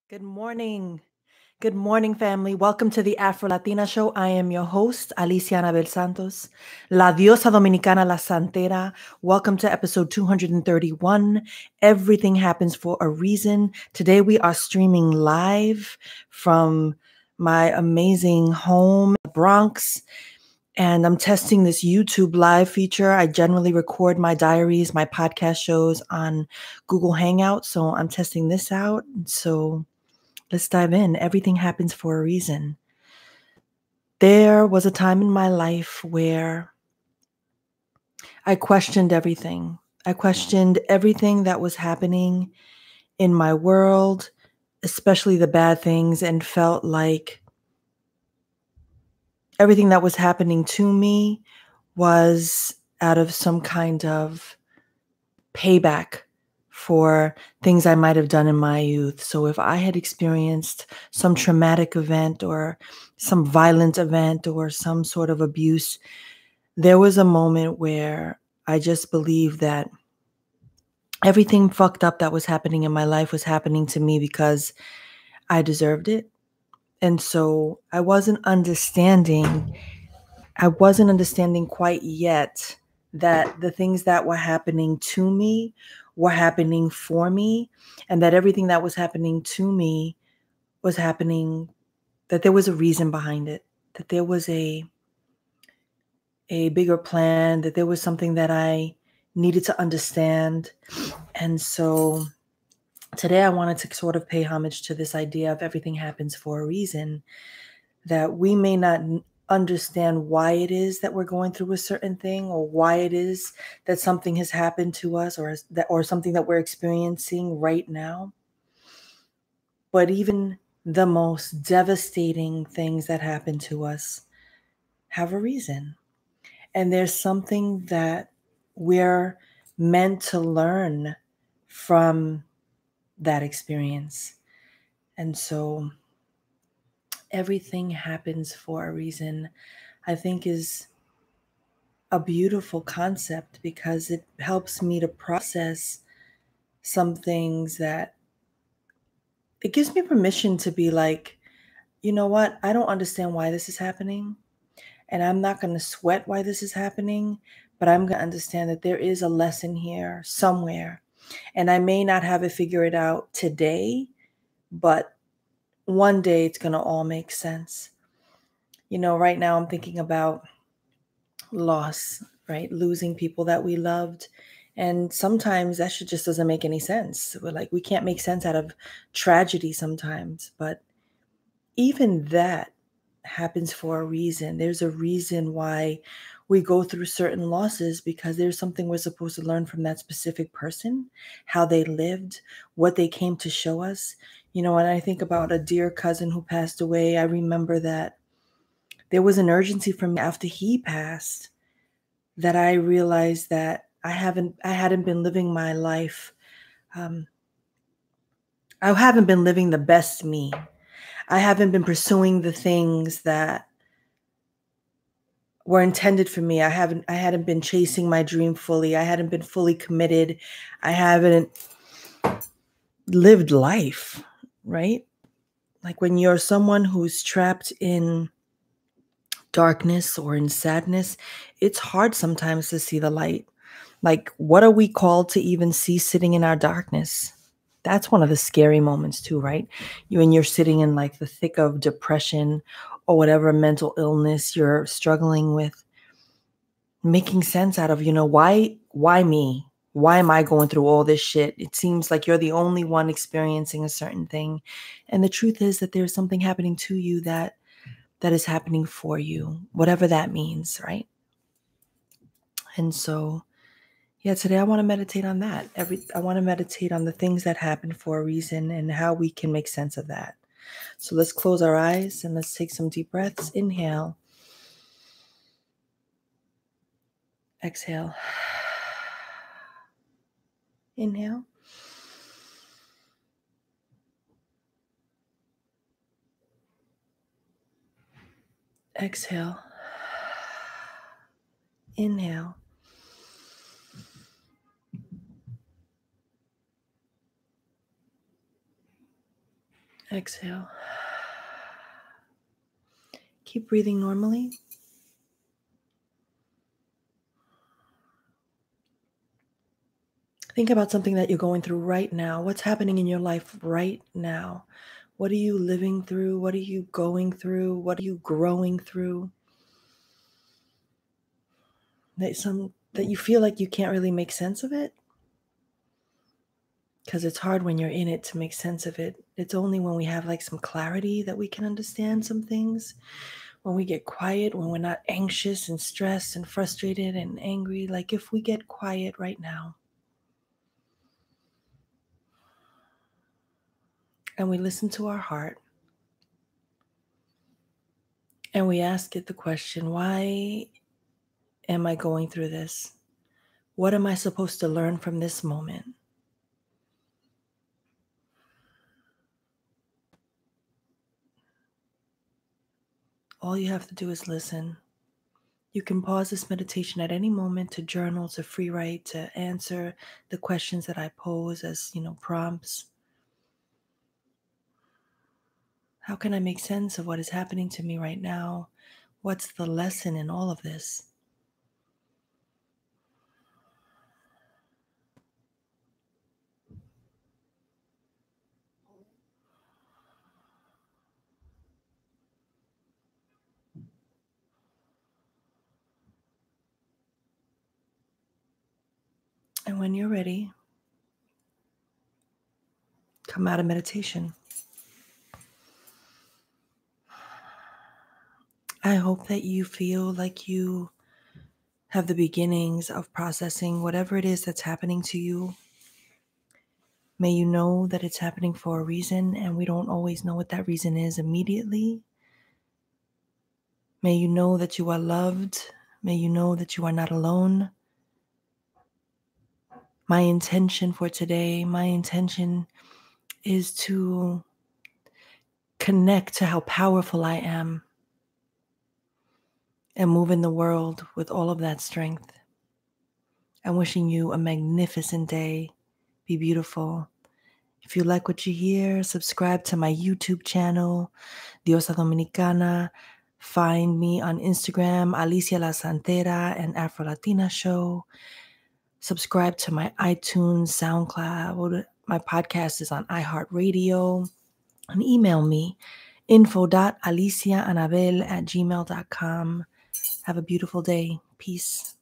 Good morning. Good morning, family. Welcome to the Afro Latina Show. I am your host, Alicia Anabel Santos, La Diosa Dominicana, La Santera. Welcome to episode 231. Everything happens for a reason. Today we are streaming live from my amazing home, Bronx. And I'm testing this YouTube live feature. I generally record my diaries, my podcast shows on Google Hangout. So I'm testing this out. So let's dive in. Everything happens for a reason. There was a time in my life where I questioned everything. I questioned everything that was happening in my world, especially the bad things, and felt like everything that was happening to me was out of some kind of payback for things I might have done in my youth. So if I had experienced some traumatic event or some violent event or some sort of abuse, there was a moment where I just believed that everything fucked up that was happening in my life was happening to me because I deserved it. And so I wasn't understanding quite yet that the things that were happening to me were happening for me, and that everything that was happening to me was happening, that there was a reason behind it, that there was a bigger plan, that there was something that I needed to understand. And so today I wanted to sort of pay homage to this idea of everything happens for a reason, that we may not understand why it is that we're going through a certain thing, or why it is that something has happened to us, or something that we're experiencing right now. But even the most devastating things that happen to us have a reason. And there's something that we're meant to learn from that experience. And so everything happens for a reason, I think, is a beautiful concept because it helps me to process some things, that it gives me permission to be like, you know what? I don't understand why this is happening. And I'm not going to sweat why this is happening, but I'm going to understand that there is a lesson here somewhere. And I may not have it figured out today, but one day it's going to all make sense. Right now I'm thinking about loss, right? Losing people that we loved. And sometimes that shit just doesn't make any sense. We can't make sense out of tragedy sometimes. But even that happens for a reason. There's a reason why we go through certain losses, because there's something we're supposed to learn from that specific person, how they lived, what they came to show us. When I think about a dear cousin who passed away, I remember that there was an urgency for me after he passed, that I realized that I hadn't been living my life. I haven't been living the best me. I haven't been pursuing the things that were intended for me. I hadn't been chasing my dream fully. I hadn't been fully committed. I haven't lived life, right? Like when you're someone who's trapped in darkness or in sadness, it's hard sometimes to see the light. Like, what are we called to even see sitting in our darkness? That's one of the scary moments too, right? When you're sitting in like the thick of depression or whatever mental illness you're struggling with, making sense out of, why me? Why am I going through all this shit? It seems like you're the only one experiencing a certain thing. And the truth is that there's something happening to you that is happening for you, whatever that means, right? And so, yeah, today I want to meditate on that. I want to meditate on the things that happen for a reason and how we can make sense of that. So let's close our eyes and let's take some deep breaths. Inhale. Exhale. Inhale. Exhale. Inhale. Exhale. Keep breathing normally. Think about something that you're going through right now. What's happening in your life right now? What are you living through? What are you going through? What are you growing through? That you feel like you can't really make sense of it? Because it's hard when you're in it to make sense of it. It's only when we have like some clarity that we can understand some things. When we get quiet, when we're not anxious and stressed and frustrated and angry. Like if we get quiet right now and we listen to our heart and we ask it the question, why am I going through this? What am I supposed to learn from this moment? All you have to do is listen. You can pause this meditation at any moment to journal, to free write, to answer the questions that I pose as, prompts. How can I make sense of what is happening to me right now? What's the lesson in all of this? And when you're ready, come out of meditation. I hope that you feel like you have the beginnings of processing whatever it is that's happening to you. May you know that it's happening for a reason, and we don't always know what that reason is immediately. May you know that you are loved. May you know that you are not alone. My intention for today, is to connect to how powerful I am and move in the world with all of that strength. I'm wishing you a magnificent day. Be beautiful. If you like what you hear, subscribe to my YouTube channel, Diosa Dominicana. Find me on Instagram, Alicia La Santera and Afro Latina Show. Subscribe to my iTunes, SoundCloud. My podcast is on iHeartRadio. And email me, info.aliciaanabel@gmail.com. Have a beautiful day. Peace.